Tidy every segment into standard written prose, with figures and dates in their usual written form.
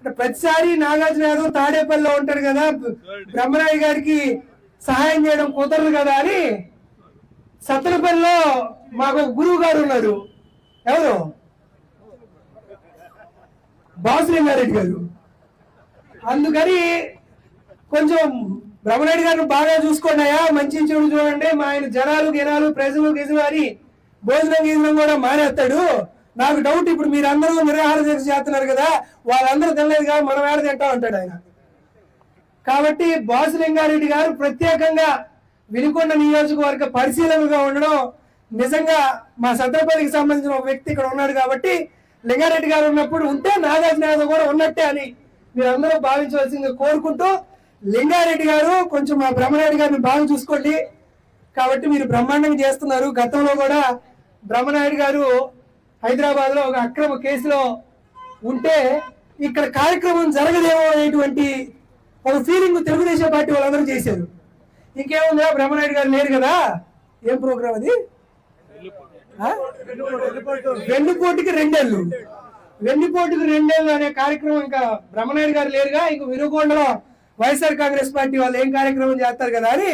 అంటే ప్రతిసారి నాగార్జున యాదవ్ తాడేపల్లిలో ఉంటాడు కదా, బ్రహ్మనాయుడు గారికి సహాయం చేయడం కుదరదు కదా అని సత్తెనపల్లిలో మాకు గురువు గారు ఉన్నారు. ఎవరు? బాసులింగారెడ్డి గారు. అందుకని కొంచెం బ్రహ్మనాయుడు గారిని బాగా చూసుకోండియా, మంచి చెడు చూడండి, మా ఆయన జనాలు గినాలు ప్రజలు గిజలు అని భోజనం కూడా మానేస్తాడు. నాకు డౌట్, ఇప్పుడు మీరు అందరూ నిరాహార దీక్ష చేస్తున్నారు కదా, వాళ్ళందరూ తినలేదు కదా, మనం ఏడ తింటాం అంటాడు ఆయన. కాబట్టి బాసులింగారెడ్డి గారు ప్రత్యేకంగా వినుకొండ నియోజకవర్గ పరిశీలనగా ఉండడం నిజంగా మా సత్తెనపల్లికి సంబంధించిన ఒక వ్యక్తి ఇక్కడ ఉన్నాడు కాబట్టి లింగారెడ్డి గారు ఉన్నప్పుడు ఉంటే నాగార్జున యాదవ్ కూడా ఉన్నట్టే అని మీరందరూ భావించవలసిందిగా కోరుకుంటూ, లింగారెడ్డి గారు కొంచెం మా బ్రహ్మనాయుడు గారిని బాగా చూసుకోండి. కాబట్టి మీరు బ్రహ్మాండంగా చేస్తున్నారు. గతంలో కూడా బ్రహ్మనాయుడు గారు హైదరాబాద్ లో ఒక అక్రమ కేసులో ఉంటే ఇక్కడ కార్యక్రమం జరగదేమో అనేటువంటి ఒక ఫీలింగ్ తెలుగుదేశం పార్టీ వాళ్ళందరూ చేశారు. ఇంకేముందా, బ్రహ్మనాయుడు గారు లేరు కదా, ఏం ప్రోగ్రామ్ అది, వెన్నుపోటుకి రెండేళ్ళు, వెన్నుపోటుకి రెండేళ్ళు అనే కార్యక్రమం. ఇంకా బ్రహ్మనాయుడు గారు లేరుగా, ఇంక వినుకొండలో వైఎస్ఆర్ కాంగ్రెస్ పార్టీ వాళ్ళు ఏం కార్యక్రమం చేస్తారు కదా అని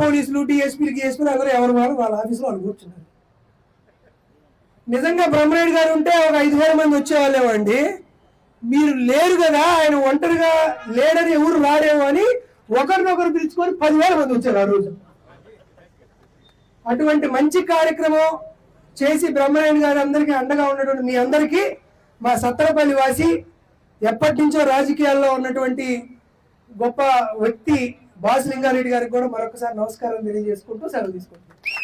పోలీసులు డిఎస్పీలు అందరూ ఎవరు వాళ్ళ ఆఫీసులో వాళ్ళు కూర్చున్నారు. నిజంగా బ్రహ్మనాయుడు గారు ఉంటే ఒక 5,000 మంది వచ్చేవాళ్ళేమండి. మీరు లేరు కదా, ఆయన ఒంటరిగా లేడని ఎవరు రాడేమో అని ఒకరినొకరు పిలుచుకొని 10,000 మంది వచ్చారు ఆ రోజు. అటువంటి మంచి కార్యక్రమం చేసి బ్రహ్మనాయుడు గారు అందరికీ అండగా ఉన్నటువంటి మీ అందరికీ మా సత్తెనపల్లి వాసి, ఎప్పటి నుంచో రాజకీయాల్లో ఉన్నటువంటి గొప్ప వ్యక్తి బాసులింగారెడ్డి గారికి కూడా మరొకసారి నమస్కారం తెలియజేసుకుంటూ సెలవు తీసుకుంటున్నాను.